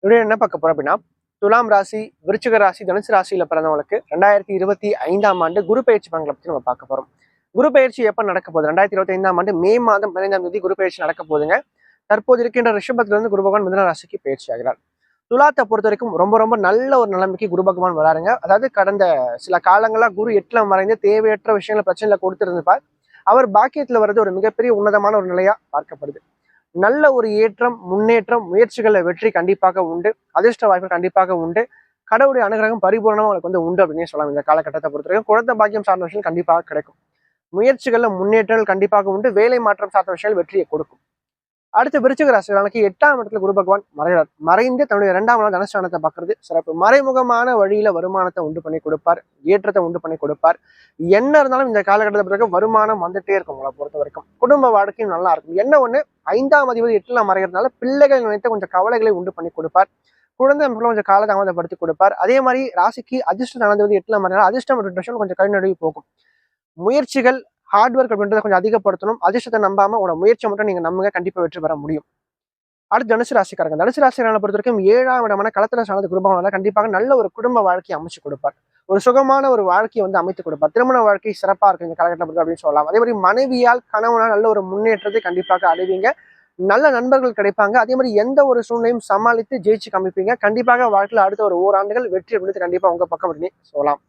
இப்படி என்ன பார்க்க போறோம் அப்படின்னா, துலாம் ராசி, விருச்சிக ராசி, தனுசு ராசியில பிறந்தவங்களுக்கு 2025ஆம் ஆண்டு குரு பயிற்சி பலன்களை பத்தி நம்ம பார்க்க போறோம். குரு பயிற்சி எப்ப நடக்க போகுது? 2025ஆம் ஆண்டு மே மாதம் 15ஆம் தேதி குரு பயிற்சி நடக்க போகுதுங்க. தற்போது இருக்கின்ற ரிஷபத்திலிருந்து குரு பகவான் மிதுன ராசிக்கு பயிற்சி ஆகிறார். துலாத்தை பொறுத்த வரைக்கும் ரொம்ப ரொம்ப நல்ல ஒரு நிலைமைக்கு குரு பகவான் வராருங்க. அதாவது கடந்த சில காலங்களா குரு 8ல மறைந்து தேவையற்ற விஷயங்களை பிரச்சனைகளை கொடுத்திருந்திருப்பார். அவர் பாக்கியத்துல வர்றது ஒரு மிகப்பெரிய உன்னதமான ஒரு நிலையா பார்க்கப்படுது. நல்ல ஒரு ஏற்றம், முன்னேற்றம், முயற்சிகள்ல வெற்றி கண்டிப்பாக உண்டு. அதிர்ஷ்ட வாய்ப்புகள் கண்டிப்பாக உண்டு. கடவுளுடைய அனுகிரகம் பரிபூர்ணமா உங்களுக்கு உண்டு அப்படின்னே சொல்லலாம். இந்த காலகட்டத்தை பொறுத்த வரைக்கும் குழந்தை பாக்கியம் சார்ந்த விஷயங்கள் கண்டிப்பாக கிடைக்கும். முயற்சிகள்ல முன்னேற்றங்கள் கண்டிப்பாக உண்டு. வேலை மாற்றம் சார்ந்த விஷயங்கள் வெற்றியை கொடுக்கும். அடுத்து விருச்சிக ராசிக்கு 8ஆம் இடத்துல குரு பகவான் மறைகிறார். மறைந்து தன்னுடைய 2ஆம் இடம் தனஸ்தானத்தை பார்க்கறது சிறப்பு. மறைமுகமான வழியில வருமானத்தை உண்டு பண்ணி கொடுப்பார். ஏற்றத்தை உண்டு பண்ணி கொடுப்பார். என்ன இருந்தாலும் இந்த காலகட்டத்தை பிறகு வருமானம் வந்துட்டே இருக்கும். உங்களை பொறுத்த வரைக்கும் குடும்ப வாழ்க்கையும் நல்லா இருக்கும். என்ன ஒண்ணு, 5ஆம் அதிபதி 8ல மறைகிறதுனால பிள்ளைகள் நினைத்து கொஞ்சம் கவலைகளை உண்டு பண்ணி கொடுப்பார். குழந்தை அமைப்புல கொஞ்சம் காலதாமதப்படுத்தி கொடுப்பார். அதே மாதிரி ராசிக்கு அதிர்ஷ்ட தனாதிபதி 8ல மறைகிறார். அதிர்ஷ்டம் மற்றும் கொஞ்சம் கை போகும். முயற்சிகள் ஹார்ட் ஒர்க் அப்படின்றத கொஞ்சம் அதிகப்படுத்தணும். அதிர்ஷ்டத்தை நம்பாம உங்களோட முயற்சி மட்டும் நீங்க நம்புங்க, கண்டிப்பா வெற்றி பெற முடியும். அடுத்து தனுசு ராசிக்காரங்க. தனுசு ராசிக்காரனை பொறுத்த வரைக்கும் 7ஆம் இடமான களத்திர சார்ந்த குடும்பங்களால கண்டிப்பாக நல்ல ஒரு குடும்ப வாழ்க்கையை அமைச்சு கொடுப்பார். ஒரு சுகமான ஒரு வாழ்க்கையை அமைத்து கொடுப்பார். திருமண வாழ்க்கை சிறப்பா இருக்கு இந்த காலகட்டம் அப்படின்னு சொல்லலாம். அதே மாதிரி மனைவியால் கணவனால் நல்ல ஒரு முன்னேற்றத்தை கண்டிப்பாக அடைவீங்க. நல்ல நண்பர்கள் கிடைப்பாங்க. அதே மாதிரி எந்த ஒரு சூழ்நிலையும் சமாளித்து ஜெயிச்சு காமிப்பீங்க. கண்டிப்பாக வாழ்க்கையில் அடுத்த ஒரு ஓராண்டுகள் வெற்றி அப்படின்றது கண்டிப்பா உங்க பக்கம் அப்படின்னு சொல்லலாம்.